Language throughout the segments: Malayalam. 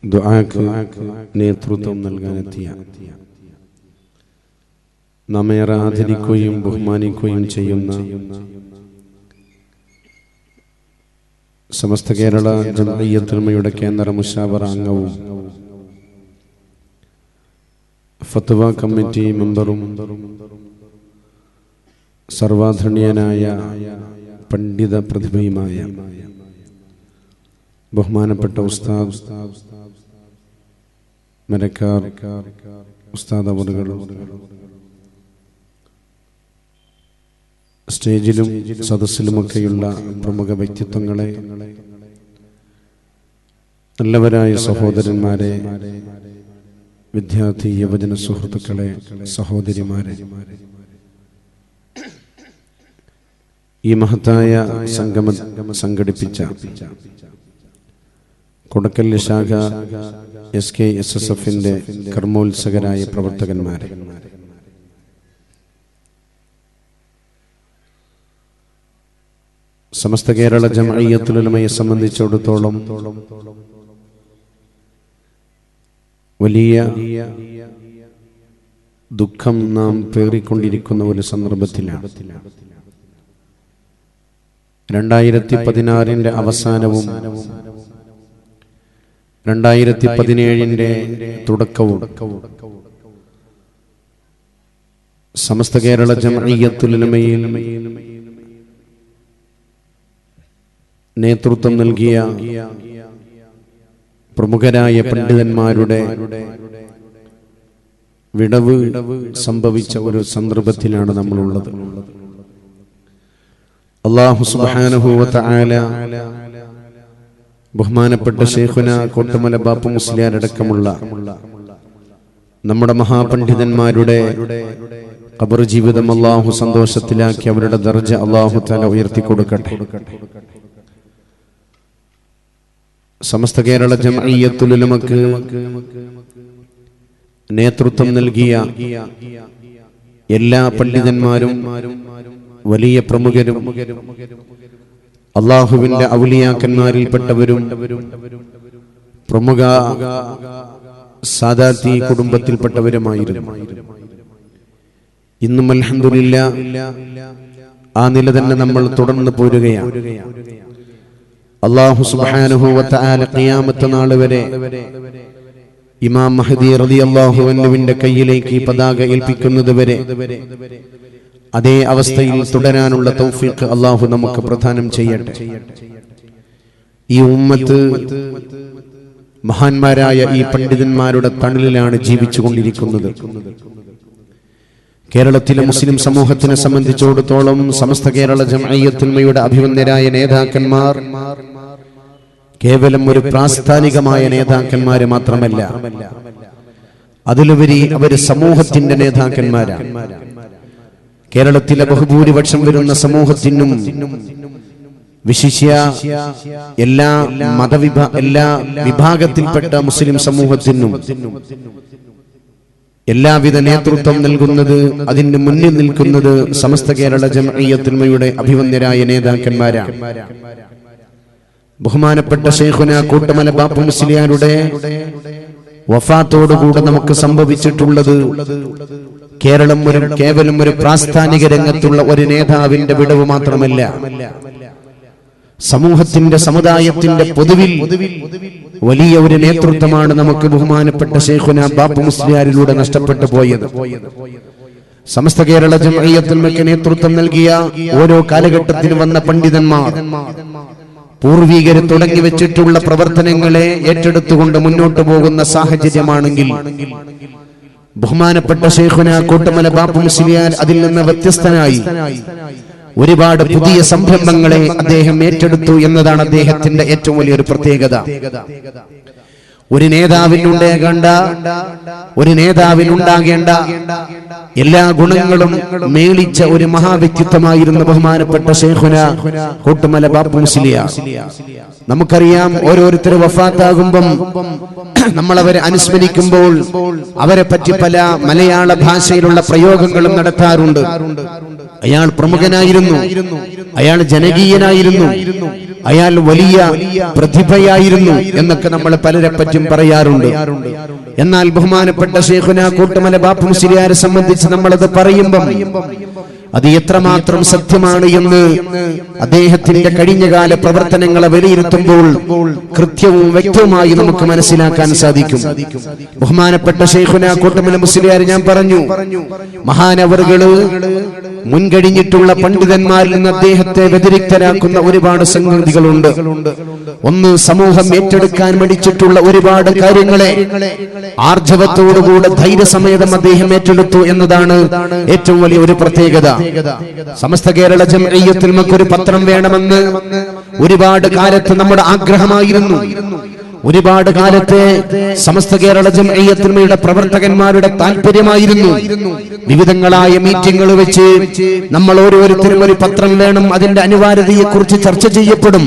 ദുആക്ക് നേതൃത്വം നൽകാനെത്തിയ നമ്മേറെ ആദരിക്കുകയും ബഹുമാനിക്കുകയും ചെയ്യുന്ന സമസ്ത കേരള ജംഇയ്യത്തുൽ ഉലമയുടെ കേന്ദ്ര മുശാവറ അംഗവും ഫത്വ കമ്മിറ്റി മെമ്പറും സർവാധരണീയനായ പണ്ഡിത പ്രതിഭയുമായ ബഹുമാനപ്പെട്ട ഉസ്താദ് മരക്കാർ ഉസ്താദ് അവറുകൾ, സ്റ്റേജിലും സദസ്സിലുമൊക്കെയുള്ള പ്രമുഖ വ്യക്തിത്വങ്ങളെ, നല്ലവരായ സഹോദരന്മാരെ, വിദ്യാർത്ഥി യുവജന സുഹൃത്തുക്കളെ, സഹോദരിമാരെ, ഈ മഹത്തായ സംഗമം സംഘടിപ്പിച്ച കൊടക്കല്ല് ശാഖ SKSSF-ന്റെ കർമ്മോത്സകരായ പ്രവർത്തകന്മാരെ, സമസ്ത കേരള ജംഇയ്യത്തുൽ ഉലമയെ സംബന്ധിച്ചിടത്തോളം വലിയ ദുഃഖം നാം പേറിക്കൊണ്ടിരിക്കുന്ന ഒരു സന്ദർഭത്തിലാണ്. 2016 അവസാനവും 2017 തുടക്കവും സമസ്ത കേരള ജംഇയ്യത്തുൽ ഉലമയിൽ നേതൃത്വം നൽകിയ പ്രമുഖരായ പണ്ഡിതന്മാരുടെ വിടവ് സംഭവിച്ച ഒരു സന്ദർഭത്തിലാണ് നമ്മളുള്ളത്. അല്ലാഹു സുബ്ഹാനഹു വ തആല ബഹുമാനപ്പെട്ട ശൈഖുന കോട്ടമല ബാപ്പു മുസ്ലിയാർ അടക്കമുള്ള നമ്മുടെ മഹാപണ്ഡിതന്മാരുടെ ഖബർ ജീവിതം അല്ലാഹു സന്തോഷത്തിലാക്കി അവരുടെ ദർജ അല്ലാഹു തആല ഉയർത്തി കൊടുക്കട്ടെ. സമസ്ത കേരള ജംഇയ്യത്തുൽ ഉലമക്ക് നേതൃത്വം നൽകിയ എല്ലാ പണ്ഡിതന്മാരും, വലിയ പ്രമുഖരും, അല്ലാഹുവിന്റെ ഔലിയാക്കന്മാരിൽപ്പെട്ടവരും, പ്രമുഖ സാദാത്തി കുടുംബത്തിൽപ്പെട്ടവരുമായിരുന്നു. ഇന്നും അൽഹംദുലില്ലാഹ് ആ നില തന്നെ നമ്മൾ തുടർന്ന് പോരുകയാണ്. അല്ലാഹു സുബ്ഹാനഹു വ തആല ഖിയാമത്ത് നാൾ വരെ ഇമാം മഹ്ദി റളിയല്ലാഹു അൻഹുവിന്റെ കയ്യിലേക്ക് ഈ പതാക ഏൽപ്പിക്കുന്നത് വരെ അതേ അവസ്ഥയിൽ തുടരാനുള്ള തൗഫീഖ് അല്ലാഹു നമുക്ക് പ്രദാനം ചെയ്യട്ടെ. ഈ ഉമ്മത്ത് മഹാന്മാരായ ഈ പണ്ഡിതന്മാരുടെ തണലിലാണ് ജീവിച്ചുകൊണ്ടിരിക്കുന്നത്. കേരളത്തിലെ മുസ്ലിം സമൂഹത്തിനെ സംബന്ധിച്ചിടത്തോളം സമസ്ത കേരള ജംഇയ്യത്തുൽ ഉലമയുടെ അഭിവന്ദരായ നേതാക്കന്മാർ കേവലം ഒരു പ്രാസ്ഥാനികമായ നേതാക്കന്മാര് മാത്രമല്ല, അതിലുപരി അവർ സമൂഹത്തിന്റെ നേതാക്കന്മാരാണ്. കേരളത്തിലെ ബഹുഭൂരിപക്ഷം വരുന്ന സമൂഹത്തിനും, വിശിഷ്യ എല്ലാ വിഭാഗത്തിൽപ്പെട്ട മുസ്ലിം സമൂഹത്തിനും എല്ലാവിധ നേതൃത്വം നൽകുന്നത്, അതിന് മുന്നിൽ നിൽക്കുന്നത് സമസ്ത കേരള ജംഇയ്യത്തുൽ ഉലമയുടെ അഭിവന്ദരായ നേതാക്കന്മാരാണ്. ബഹുമാനപ്പെട്ട ശൈഖുന കോട്ടമല ബാപ്പു മുസ്ലിയാരുടെ വഫാത്തോടുകൂടെ നമുക്ക് സംഭവിച്ചിട്ടുള്ളത് കേവലം ഒരു പ്രാസ്ഥാനിക രംഗത്തുള്ള ഒരു നേതാവിന്റെ വിടവ് മാത്രമല്ല, സമൂഹത്തിന്റെ, സമുദായത്തിന്റെ പൊതുവിൽ വലിയ ഒരു നേതൃത്വമാണ് നമുക്ക് ബഹുമാനപ്പെട്ട ശൈഖുന ബാപ്പു മുസ്ലിയാരിലൂടെ നഷ്ടപ്പെട്ടു പോയത്. സമസ്ത കേരള ജംഇയ്യത്തുൽ ഉലമയ്ക്ക് നേതൃത്വം നൽകിയ ഓരോ കാലഘട്ടത്തിനും വന്ന പണ്ഡിതന്മാർ പൂർവികര് തുടങ്ങി വെച്ചിട്ടുള്ള പ്രവർത്തനങ്ങളെ ഏറ്റെടുത്തുകൊണ്ട് മുന്നോട്ട് പോകുന്ന സാഹചര്യമാണെങ്കിൽ ബഹുമാനപ്പെട്ട ശൈഖുന കോട്ടമല ബാപ്പു മുസ്ലിയാർ അതിൽ നിന്ന് വ്യത്യസ്തനായി ഒരുപാട് പുതിയ സംരംഭങ്ങളെ അദ്ദേഹം ഏറ്റെടുത്തു എന്നതാണ് അദ്ദേഹത്തിന്റെ ഏറ്റവും വലിയൊരു പ്രത്യേകത. ഒരു നേതാവിനുണ്ടാകേണ്ട എല്ലാ ഗുണങ്ങളും മേളിച്ച ഒരു മഹാവ്യക്തിത്വമായിരുന്നു ബഹുമാനപ്പെട്ട ശൈഖുന കോട്ടമല ബാപ്പു മുസ്ലിയാർ. നമുക്കറിയാം, ഓരോരുത്തർ വഫാത്താകുമ്പം നമ്മൾ അവരെ അനുസ്മരിക്കുമ്പോൾ അവരെ പറ്റി പല മലയാള ഭാഷയിലുള്ള പ്രയോഗങ്ങളും നടത്താറുണ്ട്. അയാൾ പ്രമുഖനായിരുന്നു, അയാൾ ജനകീയനായിരുന്നു, അയാൾ വലിയ പ്രതിഭയായിരുന്നു എന്നൊക്കെ നമ്മൾ പലരെ പറ്റും പറയാറുണ്ട്. എന്നാൽ ബഹുമാനപ്പെട്ട ശൈഖുനാ കൂട്ടുമല ബാപ്പു മുസ്ലിയാരെ സംബന്ധിച്ച് നമ്മളത് പറയുമ്പം അത് എത്രമാത്രം സത്യമാണ് എന്ന് അദ്ദേഹത്തിന്റെ കഴിഞ്ഞകാല പ്രവർത്തനങ്ങളെ വിലയിരുത്തുമ്പോൾ കൃത്യവും വ്യക്തവുമായി നമുക്ക് മനസ്സിലാക്കാൻ സാധിക്കും. ബഹുമാനപ്പെട്ട ശൈഖുനാ കൂട്ടുമല മുസ്ലിയാർ ഞാൻ പറഞ്ഞു, മഹാനവറുകള് മുൻകഴിഞ്ഞിട്ടുള്ള പണ്ഡിതന്മാരിൽ നിന്ന് അദ്ദേഹത്തെ വ്യതിരിക്തരാക്കുന്ന ഒരുപാട് സംഗതികളുണ്ട്. ഒന്ന്, സമൂഹം ഏറ്റെടുക്കാൻ മടിച്ചിട്ടുള്ള ഒരുപാട് കാര്യങ്ങളെ ആർജവത്തോടുകൂടെ ധൈര്യസമേതം അദ്ദേഹം ഏറ്റെടുത്തു എന്നതാണ് ഏറ്റവും വലിയ ഒരു പ്രത്യേകത. സമസ്ത കേരള ജംഇയ്യത്തുൽ മക്കൊരു പത്രം വേണമെന്ന് ഒരുപാട് കാലത്ത് നമ്മുടെ ആഗ്രഹമായിരുന്നു. ഒരുപാട് കാലത്തെ സമസ്ത കേരള ജംഇയ്യത്തുൽ ഉലമയുടെ പ്രവർത്തകന്മാരുടെ താല്പര്യമായിരുന്നു. വിവിധങ്ങളായ മീറ്റിംഗുകൾ വെച്ച് നമ്മൾ ഓരോരുത്തരും ഒരു പത്രം വേണം, അതിന്റെ അനിവാര്യതയെ കുറിച്ച് ചർച്ച ചെയ്യപ്പെടും.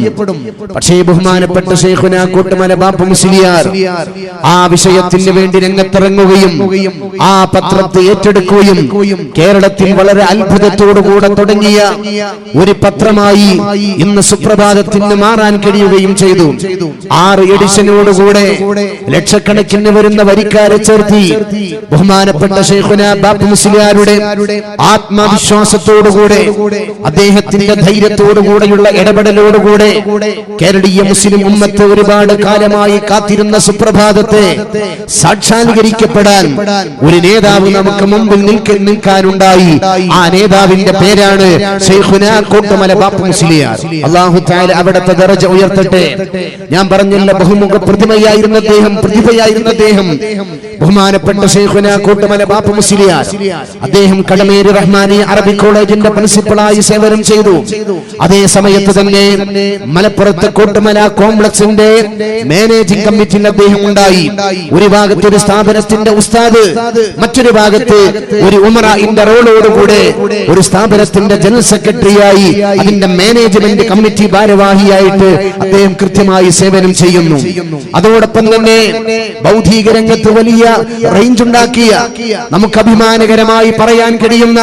പക്ഷേ ബഹുമാനപ്പെട്ട ശൈഖുനാ കൂട്ടുമല ബാപ്പു മുസ്ലിയാർ ആ വിഷയത്തിന് വേണ്ടി രംഗത്തിറങ്ങുകയും ആ പത്രത്തെ ഏറ്റെടുക്കുകയും കേരളത്തിൽ വളരെ അത്ഭുതത്തോടുകൂടെ തുടങ്ങിയ ഒരു പത്രമായി ഇന്ന് സുപ്രഭാതത്തിന് മാറാൻ കഴിയുകയും ചെയ്തു. 6 എഡിഷനോടുകൂടെ ലക്ഷക്കണക്കിന് വരുന്ന വരിക്കാരെ ചേർത്തി ബഹുമാനപ്പെട്ട ശൈഖുനാ ബാപ്പു മുസ്ലിയാരുടെ ആത്മവിശ്വാസത്തോടുകൂടെ അദ്ദേഹത്തിന്റെ ധൈര്യത്തോടുകൂടെയുള്ള ഇടപെടലോടുകൂടെ കേരളീയ മുസ്ലിം ഉമ്മത്ത് ഒരുപാട് കാലമായി കാത്തിരുന്ന സുപ്രഭാതത്തെ സാക്ഷാത്കരിക്കപ്പെടാൻ ഒരു നേതാവ് നമുക്ക് മുമ്പിൽ നിൽക്കാനുണ്ടായി. ആ നേതാവിന്റെ പേരാണ് ശൈഖുനാ കൂട്ടുമല ബാപ്പു മുസ്ലിയാർ. അല്ലാഹു തആല അവിടുത്തെ ദറജ ഉയർത്തട്ടെ. ഞാൻ പറഞ്ഞില്ല, ബഹുമുഖ പ്രതിഭയായിരുന്ന അദ്ദേഹം ബഹുമാനപ്പെട്ട ശൈഖുനാ കൂട്ടുമല ബാപ്പു മുസ്ലിയാർ. അദ്ദേഹം കടമേരി റഹ്മാനി അറബിക് കോളേജിന്റെ പ്രിൻസിപ്പളായി സേവനം ചെയ്തു. അതേ സമയത്ത് തന്നെ മലപ്പുറത്തെ കൂട്ടുമല കോംപ്ലക്സിന്റെ മാനേജിംഗ് കമ്മിറ്റിയിൽ അദ്ദേഹം ഉണ്ടായി. ഒരു ഭാഗത്ത് ഒരു സ്ഥാപനത്തിന്റെ ഉസ്താദ്, മറ്റൊരു ഭാഗത്ത് ഒരു ഉമറയുടെ റോളോടുകൂടെ ഒരു സ്ഥാപനത്തിന്റെ ജനറൽ സെക്രട്ടറിയായി അതിന്റെ മാനേജ്മെന്റ് കമ്മിറ്റി ഭാരവാഹിയായിട്ട് അദ്ദേഹം കൃത്യമായി സേവനം ചെയ്യുന്നു. അതോടൊപ്പം തന്നെ ഭൗതിക രംഗത്ത് വലിയ റേഞ്ച് ഉണ്ടാക്കിയ, നമുക്ക് അഭിമാനകരമായി പറയാൻ കഴിയുന്ന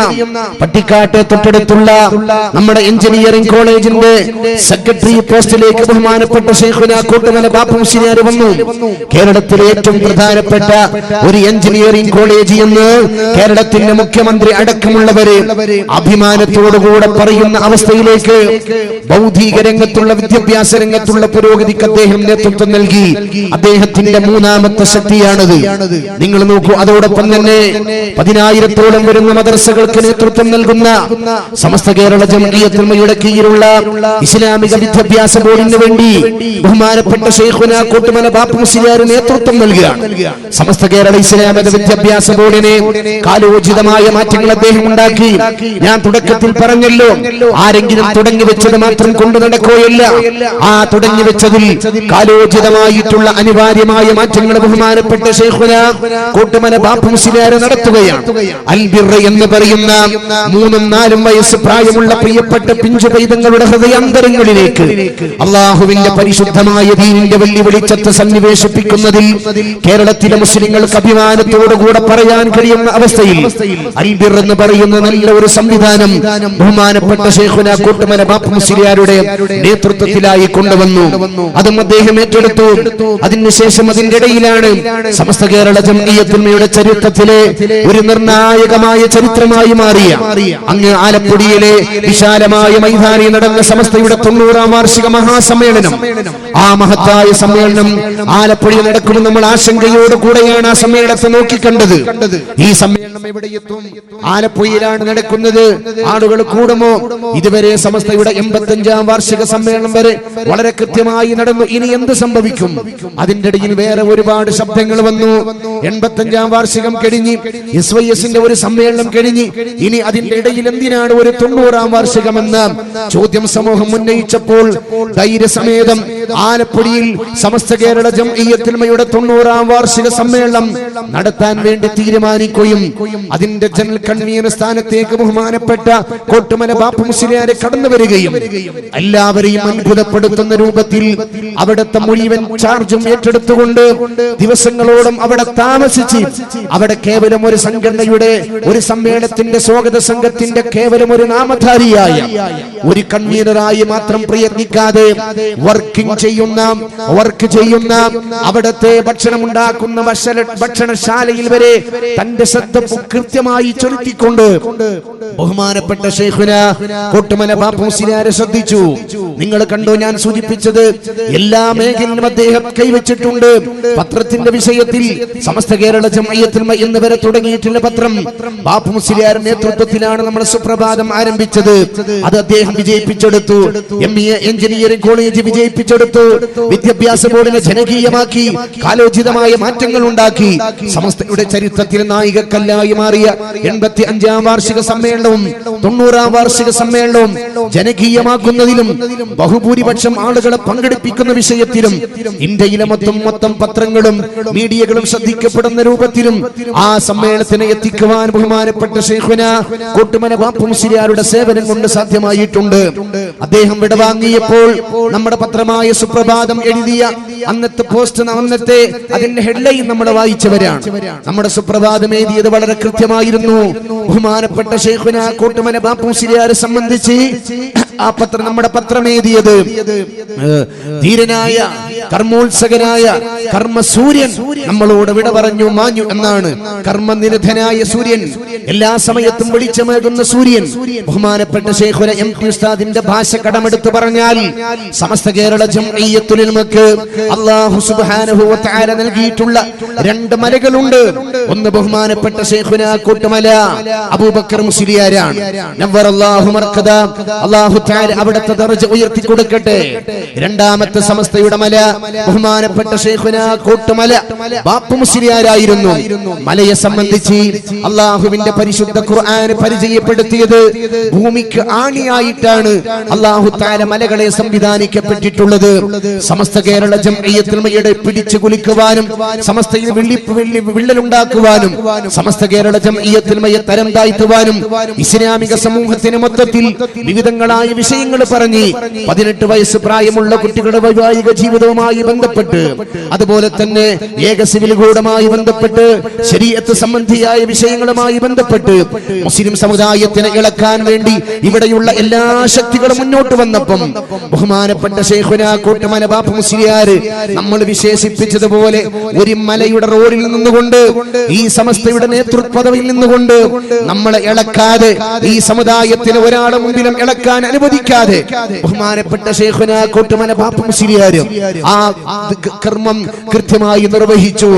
പട്ടിക്കാട്ടെ തൊട്ടടുത്തുള്ള നമ്മുടെ എഞ്ചിനീയറിംഗ് കോളേജിന്റെ സെക്രട്ടറി പോസ്റ്റിലേക്ക് ബഹുമാനപ്പെട്ട ശൈഖുനാ കൂട്ടുമല ബാപ്പു മുസ്ലിയാർ വന്നു. കേരളത്തിലെ ഏറ്റവും പ്രധാനപ്പെട്ട ഒരു എഞ്ചിനീയറിംഗ് കോളേജ് എന്ന് കേരളത്തിന്റെ മുഖ്യമന്ത്രി അടക്കമുള്ളവര് അഭിമാനത്തോടുകൂടെ പറയുന്ന അവസ്ഥയിലേക്ക് ഭൗതിക രംഗത്തുള്ള വിദ്യാഭ്യാസ രംഗത്തുള്ള പുരോഗതിക്ക് അദ്ദേഹം നേതൃത്വം നൽകി. അദ്ദേഹത്തിന്റെ മൂന്നാമത്തെ ശക്തിയാണത്. നിങ്ങൾ നോക്കൂ, അതോടൊപ്പം തന്നെ 10,000-ഓളം വരുന്ന മദ്രസകൾക്ക് നേതൃത്വം നൽകുന്ന സമസ്ത കേരള ജംഇയ്യത്തുൽ ഉലമയുടെ കീഴിലുള്ള ഇസ്ലാമിക വിദ്യാഭ്യാസ ബോർഡിന് വേണ്ടി ബഹുമാനപ്പെട്ട ശൈഖുനാ കൂട്ടുമല ബാപ്പു മുസ്ലിയാർ നേതൃത്വം നൽകുകയാണ്. സമസ്ത കേരള ഇസ്ലാമിക വിദ്യാഭ്യാസ ബോർഡിനെ കാലോചിതമായ മാറ്റങ്ങൾ അദ്ദേഹം ഉണ്ടാക്കി. ഞാൻ തുടക്കത്തിൽ പറഞ്ഞല്ലോ, ആരെങ്കിലും തുടങ്ങി വെച്ചത് മാത്രം കൊണ്ടു നടക്കുകയല്ല, ആ തുടങ്ങി വെച്ചതിൽ കാലോചിതമായിട്ടുള്ള അനിവാര്യമായ മാറ്റങ്ങൾ ബഹുമാനപ്പെട്ട ശൈഖുനാ കൂട്ടുമല ബാപ്പു മുസ്ലിയാർ നടത്തുകയാണ്. അൽബിർ എന്ന് പറയുന്ന 3-4 വയസ്സ് പ്രായമുള്ള പ്രിയപ്പെട്ട പിഞ്ചു പൈതങ്ങളുടെ ഹൃദയാന്തരങ്ങളിലേക്ക് അള്ളാഹുവിന്റെ പരിശുദ്ധമായ ദീനിന്റെ വെള്ളി വെളിച്ചത്തെ സന്നിവേശിപ്പിക്കുന്നതിൽ കേരളത്തിലെ മുസ്ലിങ്ങൾക്ക് അഭിമാനത്തോടുകൂടെ പറയാൻ കഴിയുന്ന അവസ്ഥയിൽ അൽബിർ എന്ന് പറയുന്ന നല്ല ഒരു സംവിധാനം ബഹുമാനപ്പെട്ട ശൈഖുനാ കൂട്ടുമല ബാപ്പു മുസ്ലിയാരുടെ നേതൃത്വത്തിലായി കൊണ്ടുവന്നു. അതും അദ്ദേഹം ഏറ്റെടുത്തു. അതിനുശേഷം അതിന്റെ ഇടയിലാണ് സമസ്ത കേരള ജംഇയ്യത്തുൽ ഉലമയുടെ ചരിത്രത്തിലെ ഒരു നിർണായകമായ ചരിത്രമായി മാറിയ അങ്ങ് ആലപ്പുഴയിലെ വിശാലമായ മൈതാനി നടന്ന സമസ്തയുടെ 90-ാം വാർഷിക മഹാസമ്മേളനം. ആ മഹത്തായ സമ്മേളനം ആലപ്പുഴയിൽ നടക്കുമെന്ന് നമ്മൾ ആശങ്കയോട് കൂടെയാണ് ആ സമ്മേളനത്തെ നോക്കിക്കണ്ടത്. ഈ സമ്മേളനം എവിടെയെത്തും? ആലപ്പുഴയിലാണ് നടക്കുന്നത്. ആളുകൾ കൂടുമോ? ഇതുവരെ സമസ്തയുടെ 85-ാം വാർഷിക സമ്മേളനം വരെ വളരെ കൃത്യമായി നടന്നു. ഇനി എന്ത് സംഭവിക്കും? അതിന്റെ ഇടയിൽ വേറെ ഒരുപാട് ശബ്ദങ്ങൾ വന്നു. 85-ാം വാർഷികം കഴിഞ്ഞ് SYSന്റെ ഒരു സമ്മേളനം കഴിഞ്ഞ് ഇനി അതിന്റെ ഇടയിൽ എന്തിനാണ് ഒരു 90-ാം വാർഷികമെന്ന ചോദ്യം സമൂഹം ഉന്നയിച്ചപ്പോൾ ധൈര്യസമേതം ആലപ്പുഴയിൽ സമസ്ത കേരള ജംഇയ്യത്തുൽ ഉലമയുടെ 90-ാം വാർഷിക സമ്മേളനം നടത്താൻ വേണ്ടി തീരുമാനിക്കുകയും അതിന്റെ ജനറൽ കൺവീനർ സ്ഥാനത്തേക്ക് ബഹുമാനപ്പെട്ട കോട്ടുമല ബാപ്പു മുസ്ലിയാരെ കടന്നു വരികയും എല്ലാവരെയും അത്ഭുതപ്പെടുത്തുന്ന രൂപത്തിൽ അവിടുത്തെ മുഴുവൻ ചാർജും ഏറ്റെടുത്തുകൊണ്ട് ദിവസങ്ങളോളം അവിടെ താമസിച്ച് അവിടെ കേവലം ഒരു സംഘടനയുടെ ഒരു സമ്മേളനത്തിന്റെ സ്വാഗത സംഘത്തിന്റെ കേവലം ഒരു നാമധാരിയായ ഒരു കൺവീനറായി മാത്രം പ്രയത്നിക്കാതെ വർക്ക് ചെയ്യുന്ന അവിടത്തെ ഭക്ഷണം ഉണ്ടാക്കുന്ന ഭക്ഷണശാലയിൽ വരെ തന്റെ ശ്രദ്ധ കൃത്യമായി ചൊലുത്തിക്കൊണ്ട് ബഹുമാനപ്പെട്ട ശൈഖുന കോട്ടുമല ബാപ്പു മുസ്ലിയാരെ ശ്രദ്ധിച്ചു. നിങ്ങൾ കണ്ടോ, ഞാൻ സൂചിപ്പിച്ചത് എല്ലാ മേഖലയിലും അദ്ദേഹം കൈവച്ചിട്ടുണ്ട്. പത്രത്തിന്റെ വിഷയത്തിൽ സമസ്ത കേരള ജംഇയ്യത്തുൽ ഉലമ എന്ന് വരെ തുടങ്ങിയിട്ടുള്ള പത്രം ബാപ്പു മുസ്ലിയാരുടെ നേതൃത്വത്തിലാണ് നമ്മൾ സുപ്രഭാതം ആരംഭിച്ചത്. അത് അദ്ദേഹം വിജയിപ്പിച്ചെടുത്തു. MBA എഞ്ചിനീയറിംഗ് കോളേജ് വിജയിപ്പിച്ചെടുത്തു. വിദ്യാഭ്യാസ ബോർഡിനെ ജനകീയമാക്കി കാലോചിതമായ മാറ്റങ്ങൾ ഉണ്ടാക്കി. സമസ്തയുടെ ചരിത്രത്തിൽ നായികക്കല്ലായി മാറിയ 85-ാം വാർഷിക സമ്മേളനവും 90-ാം വാർഷിക സമ്മേളനവും ജനകീയമാക്കുന്നതിലും ബഹുഭൂരിപക്ഷം ആളുകളെ പങ്കെടുപ്പിക്കുന്ന വിഷയത്തിലും ഇന്ത്യയിലെ മൊത്തം പത്രങ്ങളും മീഡിയകളും ശ്രദ്ധിക്കപ്പെടുന്ന രൂപത്തിലും ആ സമ്മേളനത്തിനെ എത്തിക്കുവാൻ ബഹുമാനപ്പെട്ട ശൈഖുന കോട്ടുമല ബാപ്പു മുസ്ലിയാരുടെ സേവനം കൊണ്ട് സാധ്യമായിട്ടുണ്ട്. അദ്ദേഹം വിടവാങ്ങിയപ്പോൾ നമ്മുടെ പത്രമായ സുപ്രഭാതം എഴുതിയ അന്നത്തെ പോസ്റ്റ്, അന്നത്തെ അതിന്റെ ഹെഡ്ലൈൻ നമ്മൾ വായിച്ചവരാണ്. നമ്മുടെ സുപ്രഭാതം എഴുതിയത് വളരെ കൃത്യമായിരുന്നു. ബഹുമാനപ്പെട്ട ശൈഖുന കോട്ടുമല ബാപ്പു മുസ്ലിയാരെ സംബന്ധിച്ച് ആ പത്രം, നമ്മുടെ പത്രം എഴുതിയത് ധീരനായ കർമ്മോത്സകനായ കർമ്മസൂര്യൻ നമ്മളോട് വിട പറഞ്ഞു മാഞ്ഞു എന്നാണ്. കർമ്മനിരതനായ സൂര്യൻ, എല്ലാ സമയത്തും വെളിച്ചമേകുന്ന സൂര്യൻ. ബഹുമാനപ്പെട്ട ശൈഖുന MT ഉസ്താദിന്റെ ഭാഷ കടമെടുത്ത് പറഞ്ഞാൽ സമസ്ത കേരള ജംഇയ്യത്തുൽ ഉലമക്ക് അല്ലാഹു സുബ്ഹാനഹു വ തആല നൽകിയിട്ടുള്ള 2 മലകളുണ്ട്. ഒന്ന് ബഹുമാനപ്പെട്ട ശൈഖുന കോട്ടുമല അബൂബക്കർ മുസ്ലിയാരാണ്. നവ്വറല്ലാഹു മർകദ, അല്ലാഹു തആല അവിടുത്തെ ദർജ ഉയർത്തി കൊടുക്കട്ടെ. രണ്ടാമത്തെ സമസ്തയുടെ മല ബഹുമാനപ്പെട്ട ശൈഖുന കോട്ടുമല ബാപ്പു മുസ്ലിയാരായിരുന്നു. മലയെ സംബന്ധിച്ച് അല്ലാഹുവിന്റെ പരിശുദ്ധ ഖുർആൻ പരിചയപ്പെടുത്തിയത് ഭൂമിക്ക് ആണിയായിട്ടാണ് അല്ലാഹു തആല മലകളെ സംവിധാനിക്കപ്പെട്ടിട്ടുള്ളത്. സമസ്ത കേരള ജംഇയ്യത്തുൽ ഉലമയുടെ പിടിച്ചു കുലുക്കുവാനും സമസ്തയിൽ വിള്ളലുണ്ടാക്കുവാനും സമസ്ത കേരള ജംഇയ്യത്തുൽ ഉലമയെ തരം താഴ്ത്തുവാനും ഇസ്ലാമിക സമൂഹത്തിന് മൊത്തത്തിൽ വിവിധങ്ങളായ വിഷയങ്ങൾ പറഞ്ഞ് 18 വയസ്സ് പ്രായമുള്ള കുട്ടികളുടെ വൈവാഹിക ജീവിതവുമായി ബന്ധപ്പെട്ട്, അതുപോലെ തന്നെ ഏക സിവിൽ കോഡുമായി ബന്ധപ്പെട്ട്, ശരീഅത്ത് സംബന്ധിയായ വിഷയങ്ങളുമായി ബന്ധപ്പെട്ട് മുസ്ലിം സമുദായത്തിനെ ഇളക്കാൻ വേണ്ടി ഇവിടെയുള്ള എല്ലാ ശക്തികളും മുന്നോട്ട് വന്നപ്പം ബഹുമാനപ്പെട്ട ശൈഖുന കോട്ടുമല ബാപ്പു മുസ്ലിയാർ നമ്മൾ വിശേഷിപ്പിച്ചതുപോലെ ഒരു മലയുടെ റോഡിൽ നിന്നുകൊണ്ട് ഈ സമസ്തയുടെ നേതൃത്വപദവിയിൽ നിന്നുകൊണ്ട് നമ്മളെ ഇളക്കാതെ, ഈ സമുദായത്തിന് ഒരാളെ മുമ്പിലും ഇളക്കാൻ അനുവദിക്കാതെ ബഹുമാനപ്പെട്ട ശൈഖുന കോട്ടുമല ബാപ്പു മുസ്ലിയാർ ആ കർമ്മം കൃത്യമായി നിർവഹിച്ചു.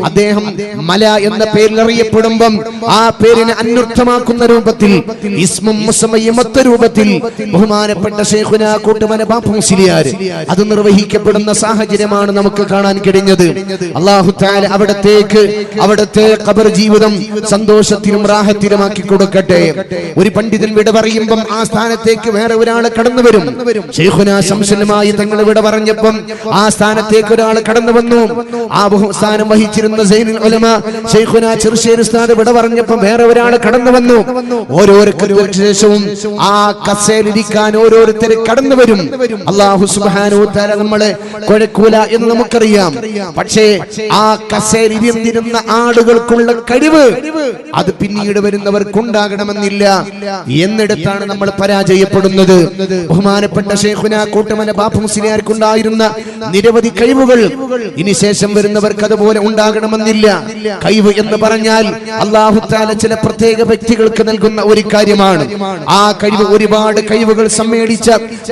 അദ്ദേഹം മല എന്ന പേരിൽ അറിയപ്പെടുമ്പം ആ പേരിനെ അന്വർത്ഥമാക്കുന്ന രൂപത്തിൽ ഇസ്മും മുസമ്മയും ഒത്ത രൂപത്തിൽ ബഹുമാനപ്പെട്ട ശൈഖുന കോട്ടുമല ബാപ്പു മുസ്ലിയാർ അത് നിർവഹിക്കപ്പെടുന്ന സാഹചര്യമാണ് നമുക്ക് കാണാൻ കഴിഞ്ഞത്. അല്ലാഹു തആല അവിടത്തെ ഖബർ ജീവിതം സന്തോഷത്തിലും റാഹത്തിലുമാക്കി കൊടുക്കട്ടെ. ഒരു പണ്ഡിതൻ വിട പറയുമ്പം ആ സ്ഥാനത്തേക്ക് വേറെ ഒരാൾ കടന്നു വരും. ശൈഖുന ശംസുലുമായി തങ്ങൾ വിട പറഞ്ഞപ്പം ആ സ്ഥാനത്തേക്ക് ഒരാൾ കടന്നു വന്നു. ആ സ്ഥാനം വഹിച്ചിരുന്ന സൈനുൽ ഉലമ ശൈഖുന ചെറുശ്ശേരി ഉസ്താദ് വിട പറഞ്ഞപ്പം വേറെ ഒരാൾ കടന്നു വന്നു. ഓരോരുത്തർക്ക് ശേഷവും ആ കസേലിരിക്കാൻ ഓരോരുത്തർ കടന്നു വരും. അല്ലാഹു സുബ്ഹാനഹു വ തആല നമ്മളെ കൊഴക്കൂല എന്ന് നമുക്കറിയാം. പക്ഷേ ആ കസേലിരുന്നിരുന്ന ആളുകൾക്കുള്ള കഴിവ് അത് പിന്നീട് വരുന്നവർക്കുണ്ടാകണമെന്നില്ല. എന്നിടത്താണ് നമ്മൾ പരാജയപ്പെടുന്നത്. ബഹുമാനപ്പെട്ട ശൈഖുന കോട്ടുമല ബാപ്പു മുസ്ലിയാർക്കുണ്ടായിരുന്ന നിരവധി കഴിവുകൾ ഇനി ശേഷം വരുന്നവർക്ക് അതുപോലെ ഉണ്ടാകണമെന്നില്ല. കഴിവ് എന്ന് പറഞ്ഞാൽ അല്ലാഹു തആല ചില പ്രത്യേക വ്യക്തികൾക്ക് നൽകുന്ന ഒരു കാര്യമാണ്. ആ കഴിവ് ഒരുപാട് കഴിവുകൾ സമ്മേളിച്ച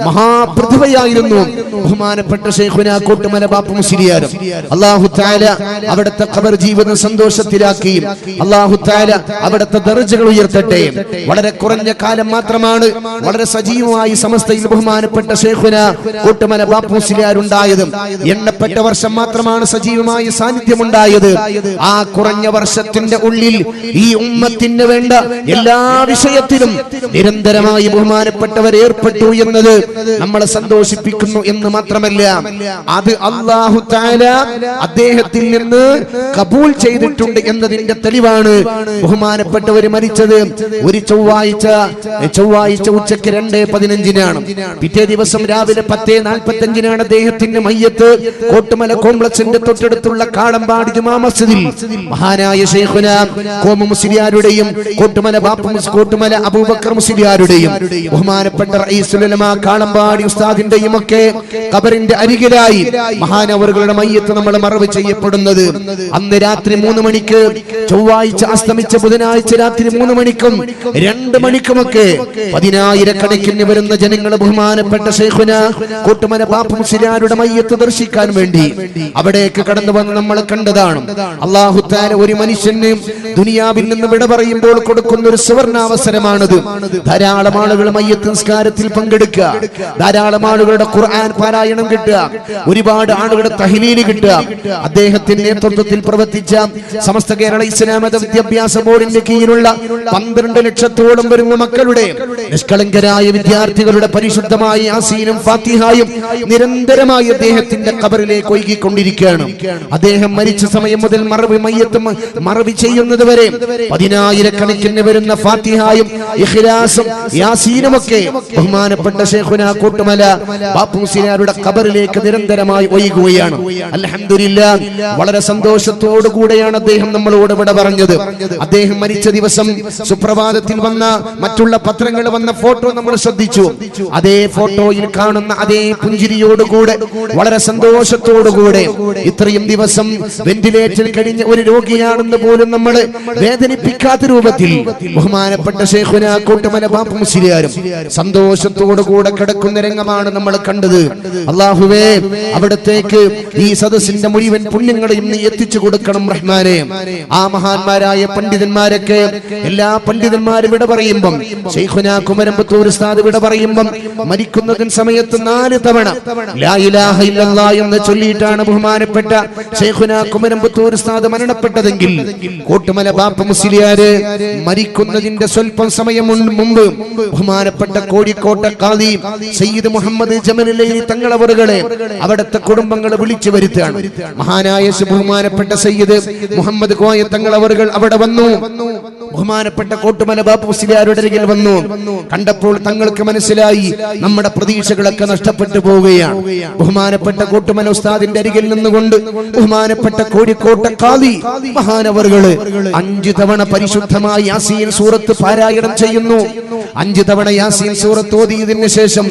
മഹാപ്രതിഭയായിരുന്നു ബഹുമാനപ്പെട്ട ശൈഖുന കോട്ടുമല ബാപ്പു മുസ്ലിയാർ. അല്ലാഹു തആല അവിടുത്തെ ഖബർ ജീവിതം സന്തോഷത്തിലാക്കി. അല്ലാഹു തആല അവിടുത്തെ ദർജകൾ ഉയർത്തട്ടെ. വളരെ കുറഞ്ഞ കാലം മാത്രമാണ്, വളരെ സജീവ സജീവമായി സമസ്തയിൽ ബഹുമാനപ്പെട്ട ശൈഖുന കൂട്ടുമല ബാപ്പു മുസ്ലിയാരുണ്ടായത്. എണ്ണപ്പെട്ട വർഷം മാത്രമാണ് സജീവമായ സാന്നിധ്യമുണ്ടായത്. ആ കുറഞ്ഞ വർഷത്തിന്റെ ഉള്ളിൽ ഈ ഉമ്മത്തിന് വേണ്ട എല്ലാ വിഷയത്തിലും നിരന്തരമായി ബഹുമാനപ്പെട്ടവർ ഏർപ്പെട്ടു എന്നത് നമ്മളെ സന്തോഷിപ്പിക്കുന്നു എന്ന് മാത്രമല്ല, അത് അല്ലാഹു തആല അദ്ദേഹത്തിൽ നിന്ന് കബൂൽ ചെയ്തിട്ടുണ്ട് എന്നതിന്റെ തെളിവാണ്. ബഹുമാനപ്പെട്ടവർ മരിച്ചത് ഒരു ചൊവ്വാഴ്ച ഉച്ചയ്ക്ക് 2:15 പിറ്റേ ദിവസം രാവിലെ 10:45 അദ്ദേഹത്തിന്റെ മയ്യത്ത് കോട്ടുമല കോംപ്ലക്സിന്റെ തൊട്ടടുത്തുള്ള കാളമ്പാടി ജുമാ മസ്ജിദിൽ മഹാനായ ശൈഖുന കോമ മുസ്ലിയാരുടെയും കോട്ടുമല കോട്ടുമല അബൂബക്കർ മുസ്ലിയാരുടെയും ബഹുമാനപ്പെട്ട റഈസുൽ ഉലമാ കാളമ്പാടി ഉസ്താദിന്റെയും ഒക്കെ ഖബറിന്റെ അരികിലായി മഹാനവറുകളുടെ മയ്യത്ത് നമ്മൾ മറവ് ചെയ്യപ്പെടുന്നത്. അന്ന് രാത്രി 3 മണിക്ക്, ചൊവ്വാഴ്ച അസ്തമിച്ച ബുധനാഴ്ച രാത്രി 3 മണിക്കും 2 മണിക്കുമൊക്കെ 10,000 വരുന്ന ജനങ്ങൾ ബഹുമാനപ്പെട്ട ശൈഖുന കൂട്ടുമല ബാപ്പു മുസ്ലിയാരുടെ മയ്യത്ത് ദർശിക്കാൻ വേണ്ടി അവിടേക്ക് കടന്നു വന്ന് നമ്മൾ കണ്ടതാണ്. അല്ലാഹു തആല ഒരു മനുഷ്യന് ദുനിയാവിൽ നിന്ന് വിട പറയുമ്പോൾ കൊടുക്കുന്ന ഒരു സുവർണാവസരമാണത്. ധാരാളം ആളുകൾ മയ്യത്ത് നിസ്കാരത്തിൽ പങ്കെടുക്കുക, ധാരാളം ആളുകളുടെ ഖുർആൻ പാരായണം കിട്ടുക, ഒരുപാട് ആളുകളുടെ തഹ്ലീൽ കിട്ടുക. അദ്ദേഹത്തിന്റെ നേതൃത്വത്തിൽ പ്രവർത്തിച്ച സമസ്ത കേരള ഇസ്ലാം മത വിദ്യാഭ്യാസ ബോർഡിന്റെ കീഴിലുള്ള 12 ലക്ഷത്തോളം വരുന്ന മക്കളുടെ നിഷ്കളങ്കരായ വിദ്യാർത്ഥികളുടെ പരിശുദ്ധമായ യാസീനും ഫാത്തിഹായും നിരന്തരമായി അദ്ദേഹത്തിന്റെ ഖബറിലേക്ക് ഒഴുകിക്കൊണ്ടിരിക്കുകയാണ്. അദ്ദേഹം മരിച്ച സമയം മുതൽ മറവി ചെയ്യുന്നത് വരെ 10,000 വരുന്ന ഫാത്തിഹായും ഇഖ്ലാസും യാസീനും ഒക്കെ ബഹുമാനപ്പെട്ട ശൈഖുന കൂട്ടുമല ബാപ്പു മുസ്ലിയാരുടെ ഖബറിലേക്ക് നിരന്തരമായി ഒഴുകുകയാണ്. അൽഹംദുലില്ലാഹ്, വളരെ സന്തോഷത്തോടു കൂടെയാണ് അദ്ദേഹം നമ്മളോട് വിട പറഞ്ഞത്. അദ്ദേഹം മരിച്ച ദിവസം സുപ്രഭാതത്തിൽ വന്ന മറ്റുള്ള പത്രങ്ങൾ വന്ന ഫോട്ടോ നമ്മൾ ശ്രദ്ധിച്ചു. അതേ ഫോട്ടോയിൽ കാണുന്ന അതേ പുഞ്ചിരിയോടുകൂടെ വളരെ സന്തോഷത്തോടുകൂടെ ഇത്രയും ദിവസം വെന്റിലേറ്ററിൽ കഴിഞ്ഞ ഒരു രോഗിയാണെന്ന് പോലും നമ്മൾ വേദനിപ്പിക്കാത്ത രൂപത്തിൽ ബഹുമാനപ്പെട്ട ശൈഖുന കൂട്ടുമല ബാപ്പു മുസ്ലിയാരും സന്തോഷത്തോടുകൂടെ കിടക്കുന്ന രംഗമാണ് നമ്മൾ കണ്ടത്. അല്ലാഹുവേ, അവിടത്തേക്ക് ഈ സദസ്സിന്റെ മുഴുവൻ പുണ്യങ്ങളെയും നീ എത്തിച്ചു കൊടുക്കണം റഹ്മാനെ. ആ മഹാന്മാരായ പണ്ഡിതന്മാരൊക്കെ, എല്ലാ പണ്ഡിതന്മാരും വിട പറയുമ്പം, ശൈഖുന കുമരമ്പത്തൂർ ഉസ്താദ് വിട പറയുമ്പം മരിക്കുന്നതിന് സമയത്ത് 4 തവണ ലാ ഇലാഹ ഇല്ലല്ലാഹ് എന്ന് ചൊല്ലിയിട്ടാണ് ബഹുമാനപ്പെട്ട ശൈഖുന കുമരമ്പത്തൂർ ഉസ്താദ് മരണപ്പെട്ടതെങ്കിൽ കോട്ടുമല ബാപ്പു മുസ്ലിയാര് മരിക്കുന്നതിന്റെ സ്വല്പം സമയം മുമ്പ് ബഹുമാനപ്പെട്ട കോഴിക്കോട്ടെ ഖാദി സയ്യിദ് മുഹമ്മദ് ജമലുല്ലൈലി തങ്ങളവറുകളെ അവിടുത്തെ കുടുംബങ്ങളെ വിളിച്ചു വരുത്തുകയാണ്. മഹാനായ ബഹുമാനപ്പെട്ട സയ്യിദ് മുഹമ്മദ് കോയ തങ്ങളവറുകൾ അവിടെ വന്നു. ബഹുമാനപ്പെട്ട കോട്ടുമല ബാപ്പു മുസ്ലിയാരുടെ അരികിൽ വന്നു. കണ്ടപ്പോൾ തങ്ങൾക്ക് മനസ്സിലായി നമ്മുടെ പ്രതീക്ഷകളൊക്കെ നഷ്ടപ്പെട്ടു പോവുകയാണ്. ബഹുമാനപ്പെട്ട കോട്ടുമല ഉസ്താദിന്റെ അരികിൽ നിന്നുകൊണ്ട് ബഹുമാനപ്പെട്ട കോഴിക്കോട്ടെ ഖാദി മഹാനവറുകള് 5 തവണ പരിശുദ്ധമായ യാസീൻ സൂറത്ത് പാരായണം ചെയ്യുന്നു. 5 തവണ യാസീൻ സൂറത്ത് ഓതിയതിനു ശേഷം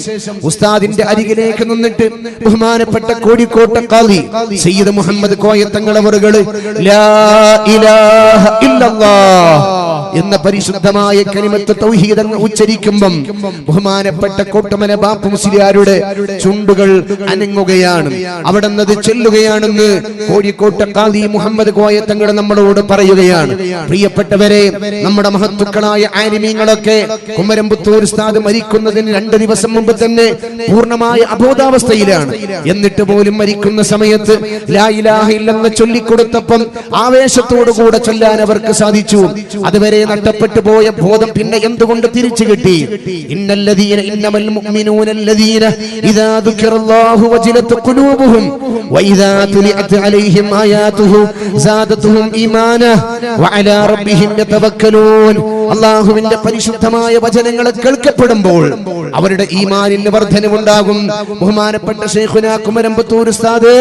ഉസ്താദിന്റെ അരികിലേക്ക് നിന്നിട്ട് ബഹുമാനപ്പെട്ട കോഴിക്കോട്ടെ ഖാദി സയ്യിദ് മുഹമ്മദ് കോയ തങ്ങളവറുകള് ലാ ഇലാഹ ഇല്ലല്ലാഹ് എന്ന പരിശുദ്ധമായ കലിമത്ത് തൗഹീദ് എന്ന് ഉച്ചരിക്കുമ്പം ബഹുമാനപ്പെട്ട കോട്ടുമല ബാപ്പു മുസ്ലിയാരുടെ ചുണ്ടുകൾ അനങ്ങുകയാണ്. അവിടെ നിന്ന് ചെല്ലുകയാണെന്ന് കോഴിക്കോട്ടെ ഖാദി മുഹമ്മദ് കോയ തങ്ങൾ നമ്മളോട് പറയുകയാണ്. പ്രിയപ്പെട്ടവരെ, നമ്മുടെ മഹത്തുക്കളായ ആലിമീങ്ങളൊക്കെ കുമരമ്പത്തൂർ ഉസ്താദ് മരിക്കുന്നതിന് 2 ദിവസം മുമ്പ് തന്നെ പൂർണ്ണമായ അബോധാവസ്ഥയിലാണ്. എന്നിട്ട് പോലും മരിക്കുന്ന സമയത്ത് ലാ ഇലാഹ ഇല്ലല്ലാഹ് ചൊല്ലിക്കൊടുത്തപ്പം ആവേശത്തോടുകൂടെ ചൊല്ലാൻ അവർക്ക് സാധിച്ചു. അതുവരെ നഷ്ടപ്പെട്ടു പോയ ബോധം പിന്നെ എന്തുകൊണ്ട് തിരിച്ചു കിട്ടി? ഇന്നമൽ മുഅ്മിനൂനല്ലദീന ഇദാ ദുകിറല്ലാഹു വജിലത് ഖുലൂബുഹും വഇദാ തുലിഅത് അലൈഹിം ആയാതുഹു സാദതുഹും ഈമാന വഅലാ റബ്ബിഹിം യതവക്കലൂൻ. അല്ലാഹുവിന്റെ പരിശുദ്ധമായ വചനങ്ങൾ കേൾക്കപ്പെടുമ്പോൾ അവരുടെ ഈമാനിന് വർധനവുണ്ടാകും. ബഹുമാനപ്പെട്ട ശൈഖുന കുമരമ്പത്തൂർ ഉസ്താദ്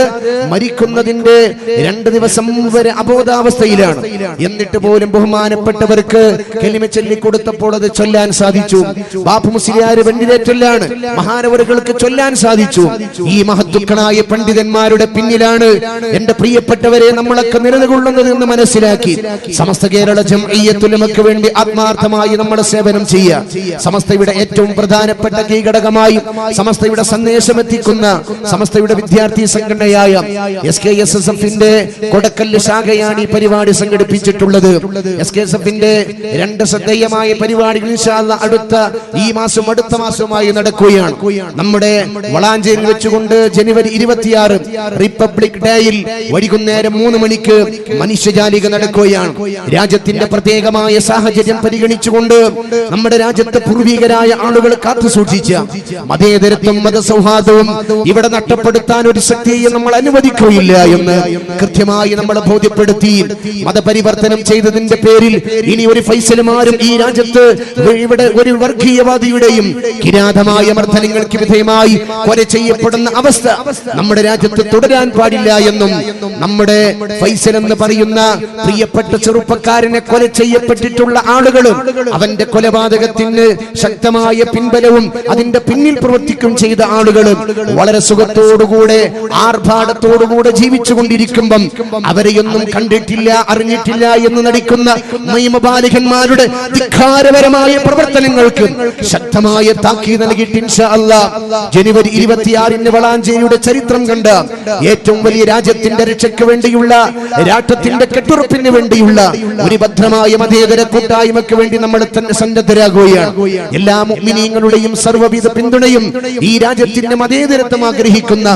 മരിക്കുന്നതിന്റെ 2 ദിവസം വരെ അബോധാവസ്ഥയിലാണ്. എന്നിട്ട് പോലും ബഹുമാനപ്പെട്ടവർക്ക് കലിമ ചൊല്ലി കൊടുത്തപ്പോൾ അത് ചൊല്ലാൻ സാധിച്ചു. ബാപ്പു മുസ്ലിയാര് വെന്റിലേറ്ററിലാണ്, മഹാനവറുകൾക്ക് ചൊല്ലാൻ സാധിച്ചു. ഈ മഹത്തുക്കളായ പണ്ഡിതന്മാരുടെ പിന്നിലാണ് എന്റെ പ്രിയപ്പെട്ടവരെ നമ്മളൊക്കെ നിലകൊള്ളുന്നത് എന്ന് മനസ്സിലാക്കി സമസ്ത കേരള ജംഇയ്യത്തുൽ ഉലമക്ക് വേണ്ടി ആത്മാർത്ഥമായി നമ്മുടെ സേവനം ചെയ്യുക. സമസ്തയുടെ ഏറ്റവും പ്രധാനപ്പെട്ട കീഘടകമായി സമസ്തയുടെ സന്ദേശം എത്തിക്കുന്ന സമസ്തയുടെ വിദ്യാർത്ഥി സംഘടനയായ SKSSF-ന്റെ കൊടക്കല്ല് ശാഖയാണ് ഈ പരിപാടി സംഘടിപ്പിച്ചിട്ടുള്ളത്. SKSF-ന്റെ 2 ശ്രദ്ധേയമായ പരിപാടികൾ ഇൻഷാ അല്ലാഹ് അടുത്ത മാസവുമായി നടക്കുകയാണ്. നമ്മുടെ വളാഞ്ചേരിയിൽ വെച്ചുകൊണ്ട് ജനുവരി 26 റിപ്പബ്ലിക് ഡേയിൽ വൈകുന്നേരം 3 മണിക്ക് മനുഷ്യജാലിക നടക്കുകയാണ്. രാജ്യത്തിന്റെ പ്രത്യേകമായ സാഹചര്യം പരിഗണിച്ചുകൊണ്ട് നമ്മുടെ രാജ്യത്തെ പൂർവികരായ ആളുകൾ കാത്തു സൂക്ഷിച്ച മതേതരത്വം മതസൗഹാർദ്ദവും ഇവിടെ നഷ്ടപ്പെടുത്താൻ ഒരു ശക്തിയെയും നമ്മൾ അനുവദിക്കുകയില്ല എന്ന് കൃത്യമായി നമ്മളെ ബോധ്യപ്പെടുത്തി മതപരിവർത്തനം ചെയ്തതിന്റെ പേരിൽ ഇനി ഒരു ഫൈസലുമാരും ഈ രാജ്യത്ത് ഇവിടെ ഒരു വർഗീയവാദിയുടെയും കിരാതമായ മർദ്ദനങ്ങൾക്ക് വിധേയമായി കൊല ചെയ്യപ്പെടുന്ന അവസ്ഥ നമ്മുടെ രാജ്യത്ത് തുടരാൻ പാടില്ല എന്നും നമ്മുടെ ഫൈസൽ എന്ന് പറയുന്ന പ്രിയപ്പെട്ട ചെറുപ്പക്കാരനെ കൊല ചെയ്യപ്പെട്ടിട്ടുള്ള ആളുകളും അവന്റെ കൊലപാതകത്തിന് ശക്തമായ പിൻബലവും അതിന്റെ പിന്നിൽ പ്രവർത്തിക്കും ചെയ്ത ആളുകളും വളരെ സുഖത്തോടുകൂടെ ആർഭാടത്തോടുകൂടെ ജീവിച്ചുകൊണ്ടിരിക്കുമ്പം അവരെയൊന്നും കണ്ടിട്ടില്ല അറിഞ്ഞിട്ടില്ല എന്ന് നടിക്കുന്ന നിയമപാലകന്മാരുടെ ധിക്കാരപരമായ പ്രവർത്തനങ്ങൾക്ക് ശക്തമായ താക്കീത് നൽകിയിട്ട് ഇൻഷാ അല്ലാഹ് ജനുവരി 26-ന് വളാഞ്ചേരിയുടെ ചരിത്രം കണ്ട ഏറ്റവും വലിയ രാജ്യത്തിന്റെ രക്ഷയ്ക്ക് വേണ്ടിയുള്ള രാഷ്ട്രത്തിന്റെ കെട്ടുറപ്പിന് വേണ്ടിയുള്ള ഒരു ഭദ്രമായ മതേതര കൂട്ടായ്മയ്ക്ക് വേണ്ടി നമ്മൾ തന്നെ സന്നദ്ധരാകുകയാണ്. എല്ലാ മുഅ്മിനീങ്ങളുടെയും സർവ്വവിധ പിന്തുണയും ഈ രാജ്യത്തിന്റെ മതേതരത്വം ആഗ്രഹിക്കുന്ന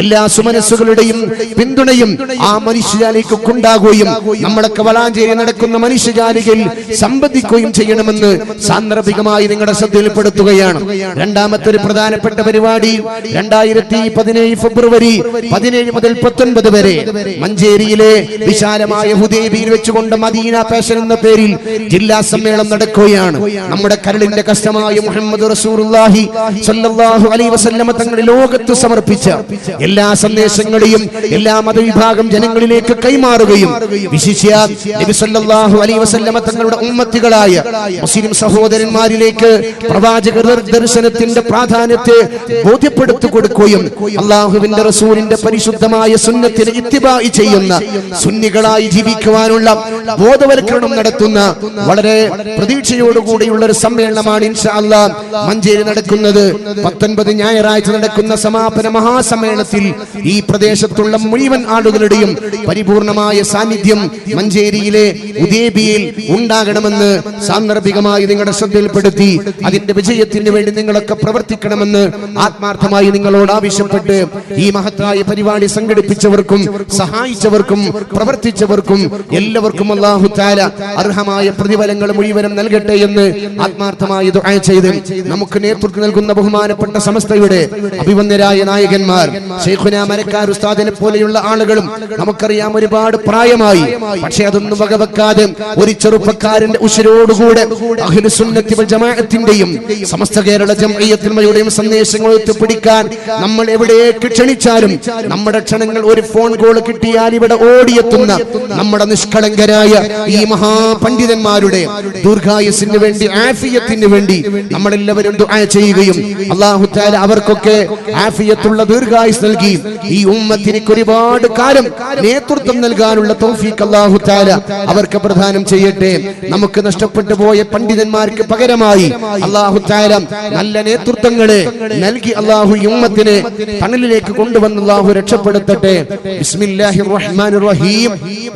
എല്ലാ സുമനസ്സുകളുടെയും പിന്തുണയും ആ മനുഷ്യജാലിക്ക് ഉണ്ടാകുകയും നമ്മളൊക്കെ വളാഞ്ചേരി നടക്കുന്ന മനുഷ്യജാലികയിൽ സംബന്ധിക്കുകയും ചെയ്യണമെന്ന് സാന്ദർഭികമായി നിങ്ങളുടെ ശ്രദ്ധയിൽപ്പെടുത്തുകയാണ്. രണ്ടാമത്തെ ഒരു പ്രധാനപ്പെട്ട പരിപാടി 2017 ഫെബ്രുവരി 17 മുതൽ 19 വരെ മഞ്ചേരിയിലെ വിശാലമായ ഹുദൈബിയിൽ വെച്ചുകൊണ്ട് മദീന ഫാഷൻ എന്ന പേരിൽ ജില്ലാ സമ്മേളനം നടക്കുകയാണ്. നമ്മുടെ കരളിന്റെ കഷ്ടമായ മുഹമ്മദ് റസൂലുള്ളാഹി സ്വല്ലല്ലാഹു അലൈഹി വസല്ലമ തങ്ങൾ ലോകത്ത് സമർപ്പിച്ച എല്ലാ സന്ദേശങ്ങളെയും എല്ലാ മതവിഭാഗം ജനങ്ങളിലേക്ക് കൈമാറുകയും വിശിഷ്യ നബി സ്വല്ലല്ലാഹു അലൈഹി വസല്ലമ തങ്ങളുടെ ഉമ്മത്തികളായ മുസ്ലിം സഹോദരന്മാരിലേക്ക് പ്രവാചക ദർശനത്തിന്റെ പ്രാധാന്യത്തെ ബോധ്യപ്പെടുത്തി കൊടുക്കുകയും അല്ലാഹുവിന്റെ റസൂലിന്റെ പരിശുദ്ധമായ സുന്നത്തിനെ ഇത്തിബാഇ ചെയ്യുന്ന സുന്നികളായി ജീവിക്കുവാനുള്ള ബോധവൽക്കരണം നടത്തുന്ന വളരെ പ്രതീക്ഷയോടുകൂടിയുള്ള ഒരു സമ്മേളനമാണ് ഇൻഷാ അല്ലാഹ് മഞ്ചേരി നടക്കുന്നത്. 19 ഞായറാഴ്ച നടക്കുന്ന സമാപന മഹാസമ്മേളനത്തിൽ ഈ പ്രദേശത്തുള്ള മുഴുവൻ ആളുകളുടെയും പരിപൂർണമായ സാന്നിധ്യം മഞ്ചേരിയിലെ ഹുദൈബിയിൽ ഉണ്ടാകണമെന്ന് സാന്ദർഭികമായി നിങ്ങളുടെ ശ്രദ്ധയിൽപ്പെടുത്തി അതിന്റെ വിജയത്തിന് വേണ്ടി നിങ്ങളൊക്കെ പ്രവർത്തിക്കണമെന്ന് ആത്മാർത്ഥമായി നിങ്ങളോട് ആവശ്യപ്പെട്ട് ഈ മഹത്തായ പരിപാടി സംഘടിപ്പിച്ചവർക്കും സഹായിച്ചവർക്കും പ്രവർത്തിച്ചവർക്കും എല്ലാവർക്കും അല്ലാഹു തആല അർഹമായ പ്രതിഫലങ്ങൾ മുഴുവനും നൽകട്ടെ എന്ന് ആത്മാർത്ഥമായി ദുആ ചെയ്ത് നമുക്ക് നേതൃത്വം നൽകുന്ന ബഹുമാനപ്പെട്ട സമസ്തയുടെ അഭിവന്ദരായ നായകന്മാർ ശൈഖുനാ മരക്കാർ ഉസ്താദിനെ പോലെയുള്ള ആളുകളും നമുക്കറിയാം ഒരുപാട് പ്രായമായി, പക്ഷേ അതൊന്നും വകവെക്കാതെ ഒരു ചെറുപ്പക്കാരന്റെ ഉശിരോടുകൂടെ അഹ്ലു സുന്നത്തി വൽ ജമാഅത്തിന്റെയും സമസ്ത കേരള ജംഇയ്യത്തുൽ ഉലമയുടെയും സന്ദേശങ്ങൾ എത്തിപ്പിടിക്കാൻ നമ്മൾ എവിടേക്ക് ക്ഷണിച്ചാലും നമ്മുടെ ക്ഷണങ്ങൾ ഒരു ഫോൺ കോൾ കിട്ടിയാൽ ഇവിടെ ഓടിയെത്തുന്ന നമ്മുടെ നിഷ്കളങ്കരായ ഈ മഹാപണ്ഡിതന്മാരുടെ ദീർഘായുസ്സിന് വേണ്ടി ആഫിയത്തിന് വേണ്ടി നമ്മളെല്ലാവരും ദുആ ചെയ്യുകയും അല്ലാഹു തആല അവർക്കൊക്കെ ആഫിയത്തുള്ള ദീർഘായുസ് നൽകി ഈ ഉമ്മത്തിന് ഒരുപാട് കാലം നേതൃത്വം നൽകാനുള്ള തൗഫീഖ് അല്ലാഹു തആല അവർക്ക് പ്രദാനം ചെയ്യട്ടെ. നമുക്ക് നഷ്ടപ്പെട്ടു പോയ പണ്ഡിതന്മാർക്ക് പകരമായി അല്ലാഹു തആല നല്ല നേതൃത്വങ്ങളെ നൽകി അല്ലാഹു ഈ ഉമ്മത്തിനെ തണലിലേക്ക് കൊണ്ടുവന്ന് അല്ലാഹു രക്ഷപ്പെടുത്തട്ടെ. ബിസ്മില്ലാഹിർ റഹ്മാനിർ റഹീം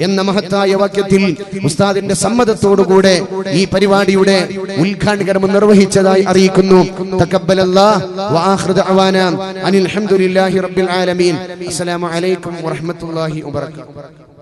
എന്ന മഹത്തായ വാക്യത്തിൽ ഉസ്താദിന്റെ സമ്മതത്തോടുകൂടെ ഈ പരിപാടിയുടെ ഉദ്ഘാടനം നിർവഹിച്ചതായി അറിയിക്കുന്നു. തഖബ്ബലല്ലാഹ് വ ആഖിറു ദഅവാനാ അനിൽ ഹംദുലില്ലാഹി റബ്ബിൽ ആലമീൻ. അസ്സലാമു അലൈക്കും വറഹ്മത്തുള്ളാഹി വബറകാതുഹു.